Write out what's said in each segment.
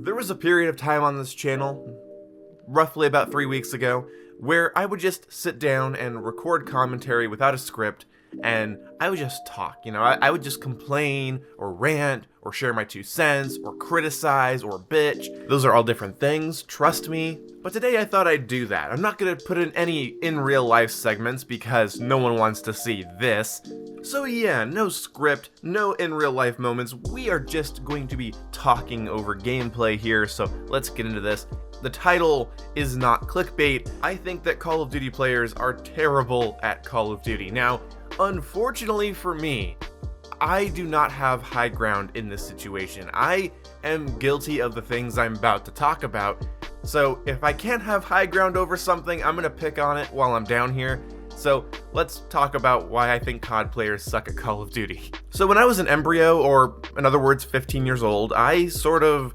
There was a period of time on this channel, roughly about 3 weeks ago, where I would just sit down and record commentary without a script, and I would just talk, I would just complain, or rant, or share my 2 cents, or criticize, or bitch. Those are all different things, trust me. But today I thought I'd do that. I'm not gonna put in any in real life segments because no one wants to see this. So yeah, no script, no in real life moments. We are just going to be talking over gameplay here, so let's get into this. The title is not clickbait. I think that Call of Duty players are terrible at Call of Duty. Now, unfortunately for me, I do not have high ground in this situation. I am guilty of the things I'm about to talk about. So if I can't have high ground over something, I'm gonna pick on it while I'm down here. So let's talk about why I think COD players suck at Call of Duty. So when I was an embryo, or in other words 15 years old, I sort of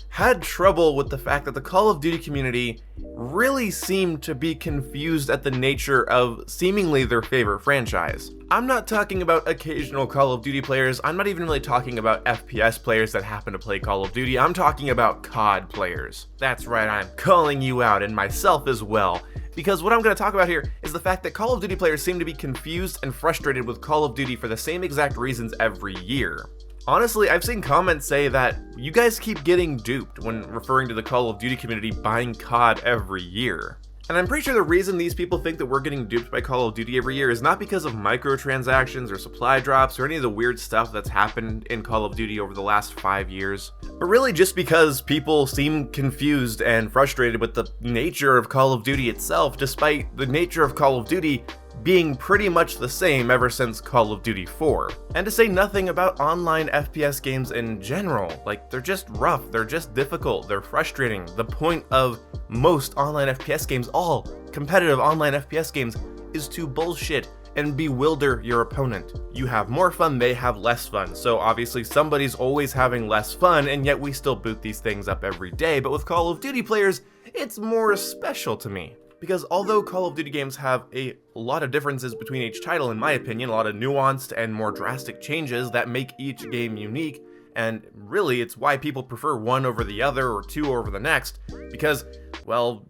had trouble with the fact that the Call of Duty community really seemed to be confused at the nature of seemingly their favorite franchise. I'm not talking about occasional Call of Duty players, I'm not even really talking about FPS players that happen to play Call of Duty, I'm talking about COD players. That's right, I'm calling you out, and myself as well. Because what I'm going to talk about here is the fact that Call of Duty players seem to be confused and frustrated with Call of Duty for the same exact reasons every year. Honestly, I've seen comments say that you guys keep getting duped when referring to the Call of Duty community buying COD every year. And I'm pretty sure the reason these people think that we're getting duped by Call of Duty every year is not because of microtransactions or supply drops or any of the weird stuff that's happened in Call of Duty over the last 5 years, but really just because people seem confused and frustrated with the nature of Call of Duty itself, despite the nature of Call of Duty being pretty much the same ever since Call of Duty 4. And to say nothing about online FPS games in general, like they're just rough, they're just difficult, they're frustrating. The point of most online FPS games, all competitive online FPS games, is to bullshit and bewilder your opponent. You have more fun, they have less fun, so obviously somebody's always having less fun, and yet we still boot these things up every day. But with Call of Duty players, it's more special to me. Because although Call of Duty games have a lot of differences between each title, in my opinion, a lot of nuanced and more drastic changes that make each game unique, and really it's why people prefer one over the other or two over the next, because, well,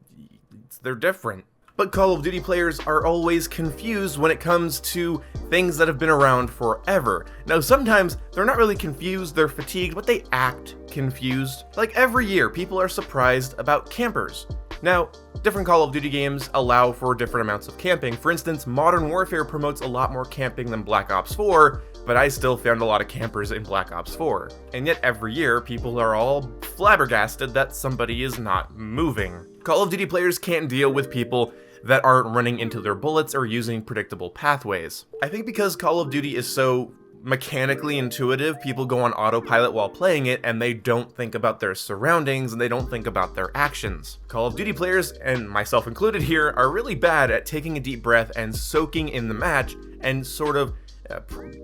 they're different. But Call of Duty players are always confused when it comes to things that have been around forever. Now, sometimes they're not really confused, they're fatigued, but they act confused. Like every year, people are surprised about campers. Now, different Call of Duty games allow for different amounts of camping. For instance, Modern Warfare promotes a lot more camping than Black Ops 4, but I still found a lot of campers in Black Ops 4. And yet every year, people are all flabbergasted that somebody is not moving. Call of Duty players can't deal with people that aren't running into their bullets or using predictable pathways. I think because Call of Duty is so mechanically intuitive, people go on autopilot while playing it and they don't think about their surroundings and they don't think about their actions. Call of Duty players, and myself included here, are really bad at taking a deep breath and soaking in the match and sort of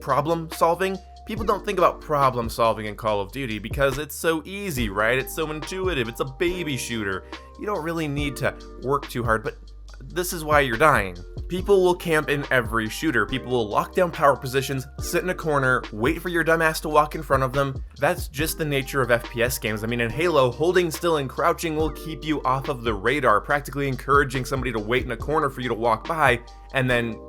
problem solving. People don't think about problem solving in Call of Duty because it's so easy, right? It's so intuitive, it's a baby shooter. You don't really need to work too hard, but this is why you're dying. People will camp in every shooter. People will lock down power positions, sit in a corner, wait for your dumbass to walk in front of them. That's just the nature of FPS games. I mean, in Halo, holding still and crouching will keep you off of the radar, practically encouraging somebody to wait in a corner for you to walk by and then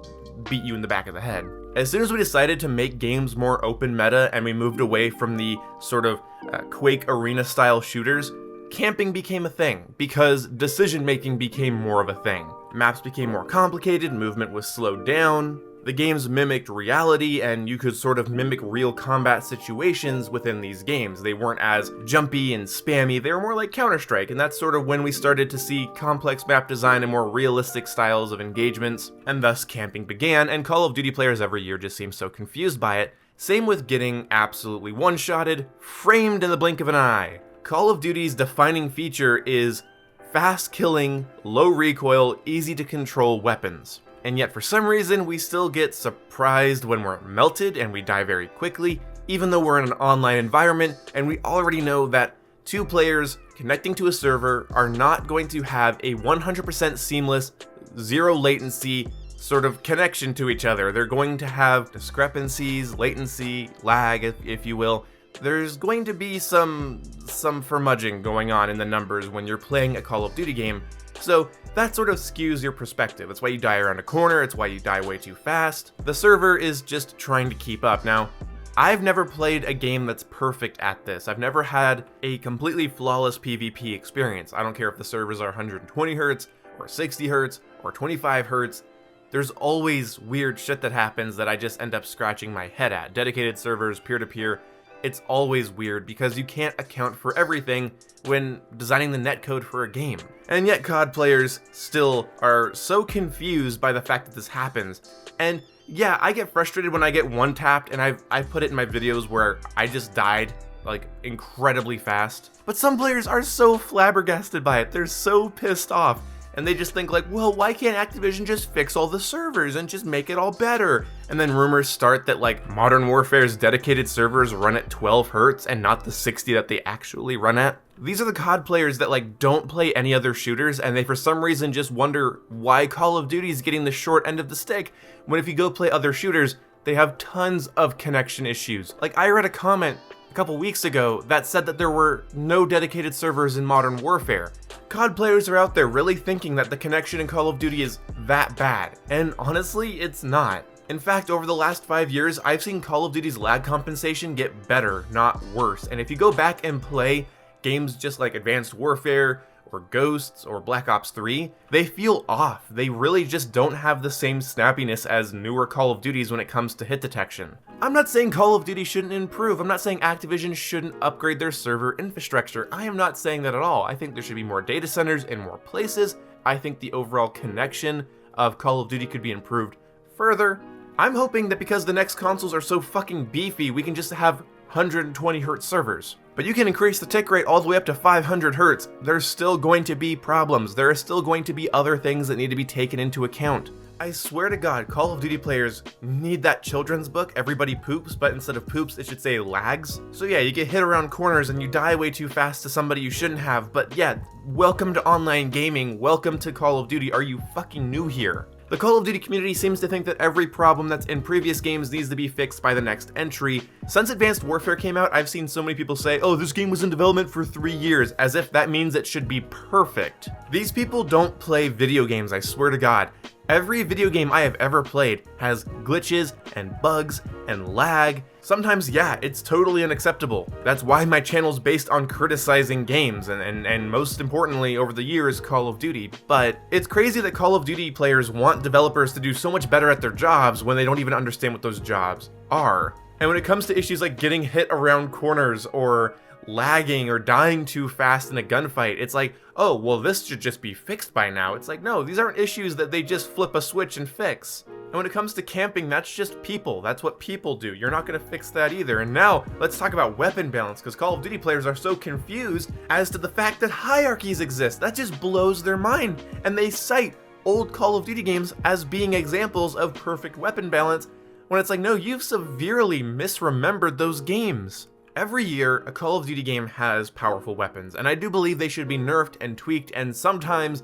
beat you in the back of the head. As soon as we decided to make games more open meta and we moved away from the sort of Quake arena style shooters, camping became a thing because decision making became more of a thing. Maps became more complicated, movement was slowed down, the games mimicked reality, and you could sort of mimic real combat situations within these games. They weren't as jumpy and spammy, they were more like Counter-Strike, and that's sort of when we started to see complex map design and more realistic styles of engagements, and thus camping began, and Call of Duty players every year just seem so confused by it. Same with getting absolutely one-shotted, framed in the blink of an eye. Call of Duty's defining feature is fast killing, low recoil, easy to control weapons. And yet for some reason we still get surprised when we're melted and we die very quickly, even though we're in an online environment and we already know that 2 players connecting to a server are not going to have a 100% seamless, zero latency sort of connection to each other. They're going to have discrepancies, latency, lag, if you will, there's going to be some furmudging going on in the numbers when you're playing a Call of Duty game, so that sort of skews your perspective. It's why you die around a corner, it's why you die way too fast. The server is just trying to keep up. Now, I've never played a game that's perfect at this. I've never had a completely flawless PvP experience. I don't care if the servers are 120 Hz, or 60 Hz, or 25 Hz. There's always weird shit that happens that I just end up scratching my head at. Dedicated servers, peer-to-peer, it's always weird because you can't account for everything when designing the netcode for a game. And yet COD players still are so confused by the fact that this happens. And yeah, I get frustrated when I get one-tapped, and I've put it in my videos where I just died like incredibly fast. But some players are so flabbergasted by it, they're so pissed off. And they just think like, well, why can't Activision just fix all the servers and just make it all better? And then rumors start that like Modern Warfare's dedicated servers run at 12 Hz and not the 60 that they actually run at. These are the COD players that like don't play any other shooters, and they for some reason just wonder why Call of Duty is getting the short end of the stick, when if you go play other shooters, they have tons of connection issues. Like I read a comment a couple weeks ago that said that there were no dedicated servers in Modern Warfare. COD players are out there really thinking that the connection in Call of Duty is that bad, and honestly, it's not. In fact, over the last 5 years, I've seen Call of Duty's lag compensation get better, not worse. And if you go back and play games just like Advanced Warfare, or Ghosts, or Black Ops 3, they feel off. They really just don't have the same snappiness as newer Call of Duties when it comes to hit detection. I'm not saying Call of Duty shouldn't improve. I'm not saying Activision shouldn't upgrade their server infrastructure. I am not saying that at all. I think there should be more data centers in more places. I think the overall connection of Call of Duty could be improved further. I'm hoping that because the next consoles are so fucking beefy, we can just have 120 Hz servers. But you can increase the tick rate all the way up to 500 Hz. There's still going to be problems. There are still going to be other things that need to be taken into account. I swear to God, Call of Duty players need that children's book, Everybody Poops, but instead of poops, it should say lags. So yeah, you get hit around corners and you die way too fast to somebody you shouldn't have, but yeah, welcome to online gaming, welcome to Call of Duty, are you fucking new here? The Call of Duty community seems to think that every problem that's in previous games needs to be fixed by the next entry. Since Advanced Warfare came out, I've seen so many people say, oh, this game was in development for 3 years, as if that means it should be perfect. These people don't play video games, I swear to God. Every video game I have ever played has glitches and bugs and lag. Sometimes, yeah, it's totally unacceptable. That's why my channel's based on criticizing games and most importantly, over the years, Call of Duty. But it's crazy that Call of Duty players want developers to do so much better at their jobs when they don't even understand what those jobs are. And when it comes to issues like getting hit around corners or lagging or dying too fast in a gunfight, it's like, oh, well, this should just be fixed by now. It's like, no, these aren't issues that they just flip a switch and fix. And when it comes to camping, that's just people. That's what people do. You're not gonna fix that either. And now, let's talk about weapon balance, because Call of Duty players are so confused as to the fact that hierarchies exist. That just blows their mind. And they cite old Call of Duty games as being examples of perfect weapon balance, when it's like, no, you've severely misremembered those games. Every year, a Call of Duty game has powerful weapons, and I do believe they should be nerfed and tweaked, and sometimes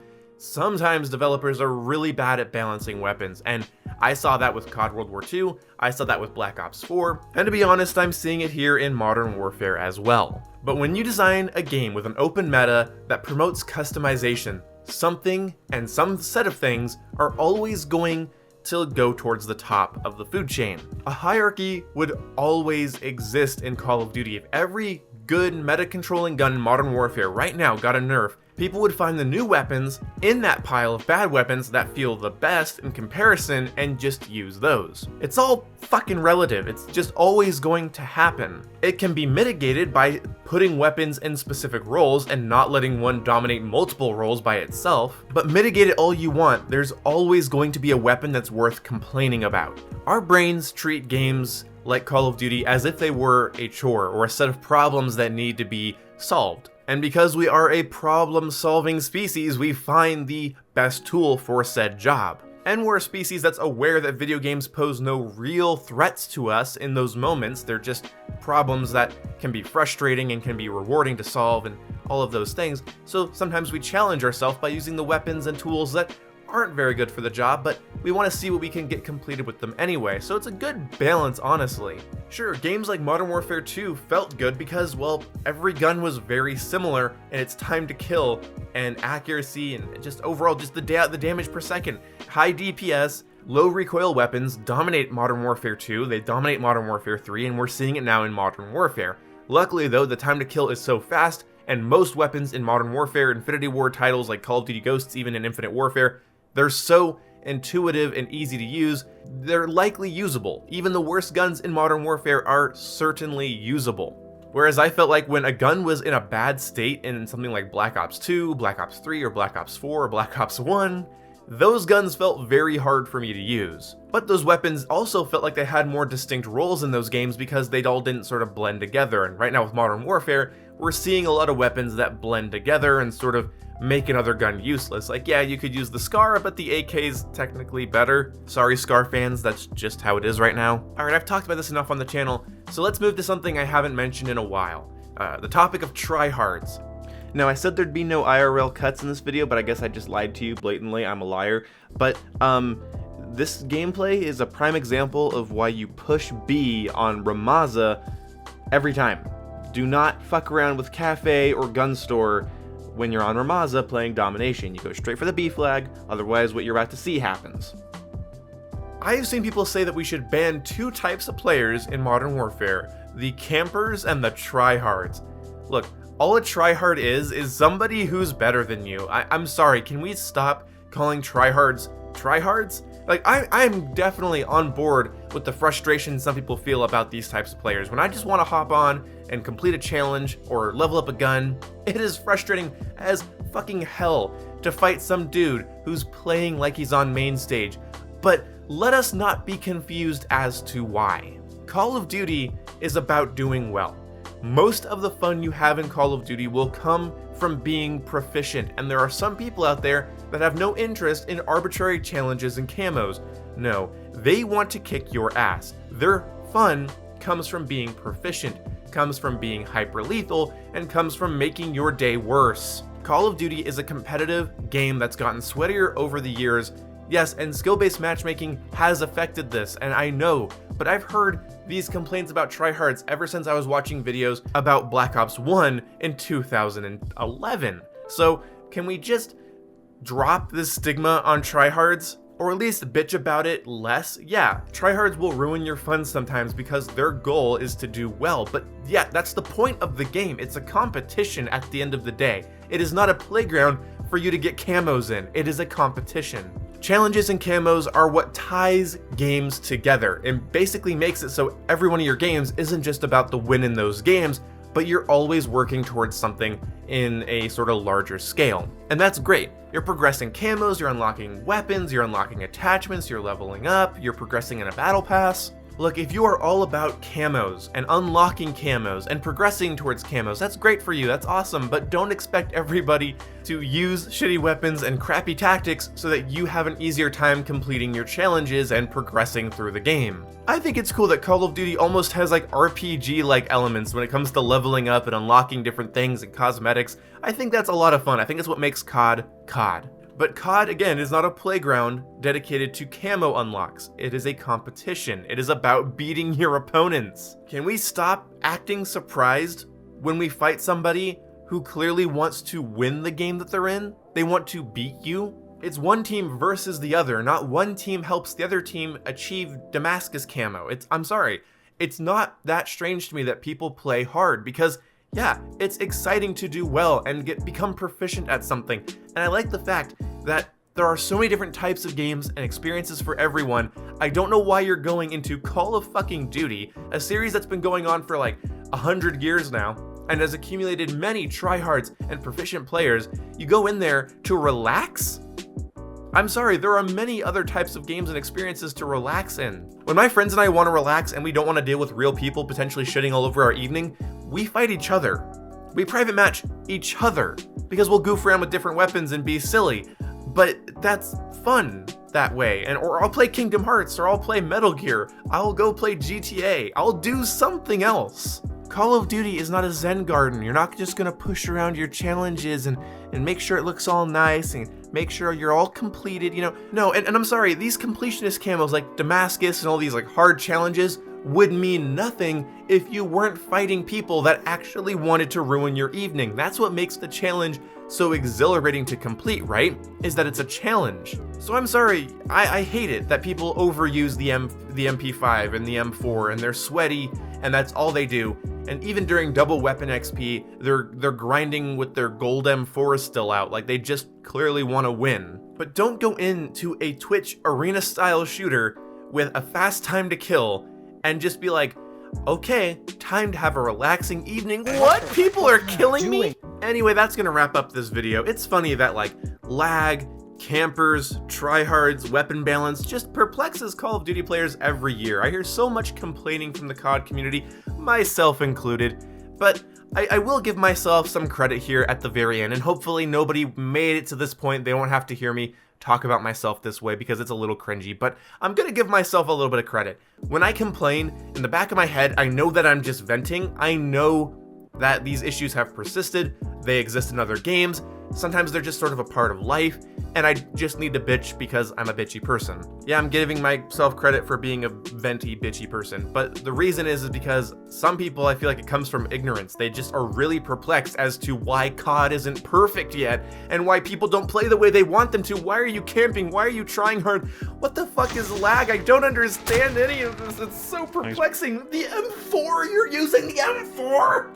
developers are really bad at balancing weapons, and I saw that with COD World War II, I saw that with Black Ops 4, and to be honest, I'm seeing it here in Modern Warfare as well. But when you design a game with an open meta that promotes customization, something and some set of things are always going to go towards the top of the food chain. A hierarchy would always exist in Call of Duty. If every good meta-controlling gun in Modern Warfare right now got a nerf, people would find the new weapons in that pile of bad weapons that feel the best in comparison and just use those. It's all fucking relative. It's just always going to happen. It can be mitigated by putting weapons in specific roles and not letting one dominate multiple roles by itself, but mitigate it all you want, there's always going to be a weapon that's worth complaining about. Our brains treat games like Call of Duty as if they were a chore or a set of problems that need to be solved. And because we are a problem-solving species, we find the best tool for said job. And we're a species that's aware that video games pose no real threats to us in those moments. They're just problems that can be frustrating and can be rewarding to solve and all of those things. So sometimes we challenge ourselves by using the weapons and tools that aren't very good for the job, but we want to see what we can get completed with them anyway, so it's a good balance, honestly. Sure, games like Modern Warfare 2 felt good because, well, every gun was very similar in its time to kill and accuracy and just overall just the damage per second. High DPS, low recoil weapons dominate Modern Warfare 2, they dominate Modern Warfare 3, and we're seeing it now in Modern Warfare. Luckily though, the time to kill is so fast, and most weapons in Modern Warfare, Infinity Ward titles like Call of Duty Ghosts, even in Infinite Warfare, they're so intuitive and easy to use, they're likely usable. Even the worst guns in Modern Warfare are certainly usable. Whereas I felt like when a gun was in a bad state in something like Black Ops 2, Black Ops 3, or Black Ops 4, or Black Ops 1, those guns felt very hard for me to use. But those weapons also felt like they had more distinct roles in those games because they all didn't sort of blend together. And right now with Modern Warfare, we're seeing a lot of weapons that blend together and sort of make another gun useless. Like, yeah, you could use the SCAR, but the AK's technically better. Sorry, SCAR fans, that's just how it is right now. Alright, I've talked about this enough on the channel, so let's move to something I haven't mentioned in a while. The topic of tryhards. Now, I said there'd be no IRL cuts in this video, but I guess I just lied to you blatantly. I'm a liar. But, this gameplay is a prime example of why you push B on Ramaza every time. Do not fuck around with Cafe or Gun Store when you're on Ramaza playing Domination. You go straight for the B flag, otherwise what you're about to see happens. I've seen people say that we should ban two types of players in Modern Warfare, the campers and the tryhards. Look, all a tryhard is somebody who's better than you. I'm sorry, can we stop calling tryhards tryhards? Like, I'm definitely on board with the frustration some people feel about these types of players. When I just want to hop on and complete a challenge or level up a gun, it is frustrating as fucking hell to fight some dude who's playing like he's on main stage. But let us not be confused as to why. Call of Duty is about doing well. Most of the fun you have in Call of Duty will come from being proficient, and there are some people out there that have no interest in arbitrary challenges and camos. No, they want to kick your ass. Their fun comes from being proficient, comes from being hyper lethal, and comes from making your day worse. Call of Duty is a competitive game that's gotten sweatier over the years. Yes, and skill-based matchmaking has affected this, and I know, but I've heard these complaints about tryhards ever since I was watching videos about Black Ops 1 in 2011. So, can we just drop this stigma on tryhards? Or at least bitch about it less? Yeah, tryhards will ruin your fun sometimes because their goal is to do well, but yeah, that's the point of the game. It's a competition at the end of the day. It is not a playground for you to get camos in. It is a competition. Challenges and camos are what ties games together and basically makes it so every one of your games isn't just about the win in those games, but you're always working towards something in a sort of larger scale. And that's great. You're progressing camos, you're unlocking weapons, you're unlocking attachments, you're leveling up, you're progressing in a battle pass. Look, if you are all about camos and unlocking camos and progressing towards camos, that's great for you, that's awesome, but don't expect everybody to use shitty weapons and crappy tactics so that you have an easier time completing your challenges and progressing through the game. I think it's cool that Call of Duty almost has like RPG-like elements when it comes to leveling up and unlocking different things and cosmetics. I think that's a lot of fun. I think it's what makes COD, COD. But COD, again, is not a playground dedicated to camo unlocks. It is a competition. It is about beating your opponents. Can we stop acting surprised when we fight somebody who clearly wants to win the game that they're in? They want to beat you? It's one team versus the other, not one team helps the other team achieve Damascus camo. I'm sorry. It's not that strange to me that people play hard because yeah, it's exciting to do well and become proficient at something. And I like the fact that there are so many different types of games and experiences for everyone. I don't know why you're going into Call of fucking Duty, a series that's been going on for like 100 years now, and has accumulated many tryhards and proficient players. You go in there to relax? I'm sorry, there are many other types of games and experiences to relax in. When my friends and I want to relax and we don't want to deal with real people potentially shitting all over our evening, we fight each other. We private match each other because we'll goof around with different weapons and be silly. But that's fun that way. Or I'll play Kingdom Hearts, or I'll play Metal Gear. I'll go play GTA. I'll do something else. Call of Duty is not a Zen garden. You're not just gonna push around your challenges and make sure it looks all nice and make sure you're all completed, you know. No, and I'm sorry, these completionist camos like Damascus and all these like hard challenges would mean nothing if you weren't fighting people that actually wanted to ruin your evening. That's what makes the challenge so exhilarating to complete, right? Is that it's a challenge. So I'm sorry, I hate it that people overuse the MP5 and the M4 and they're sweaty and that's all they do. And even during double weapon XP, they're grinding with their gold M4 still out, like they just clearly want to win. But don't go into a Twitch arena style shooter with a fast time to kill and just be like, okay, time to have a relaxing evening. What? People are killing me? Anyway, that's gonna wrap up this video. It's funny that like lag, campers, tryhards, weapon balance just perplexes Call of Duty players every year. I hear so much complaining from the COD community, myself included, but I will give myself some credit here at the very end, and hopefully nobody made it to this point. They won't have to hear me talk about myself this way because it's a little cringy, but I'm gonna give myself a little bit of credit. When I complain, in the back of my head, I know that I'm just venting. I know that these issues have persisted, they exist in other games, sometimes they're just sort of a part of life, and I just need to bitch because I'm a bitchy person. Yeah, I'm giving myself credit for being a venti, bitchy person, but the reason is because some people, I feel like it comes from ignorance. They just are really perplexed as to why COD isn't perfect yet, and why people don't play the way they want them to. Why are you camping? Why are you trying hard? What the fuck is lag? I don't understand any of this. It's so perplexing. The M4, you're using the M4?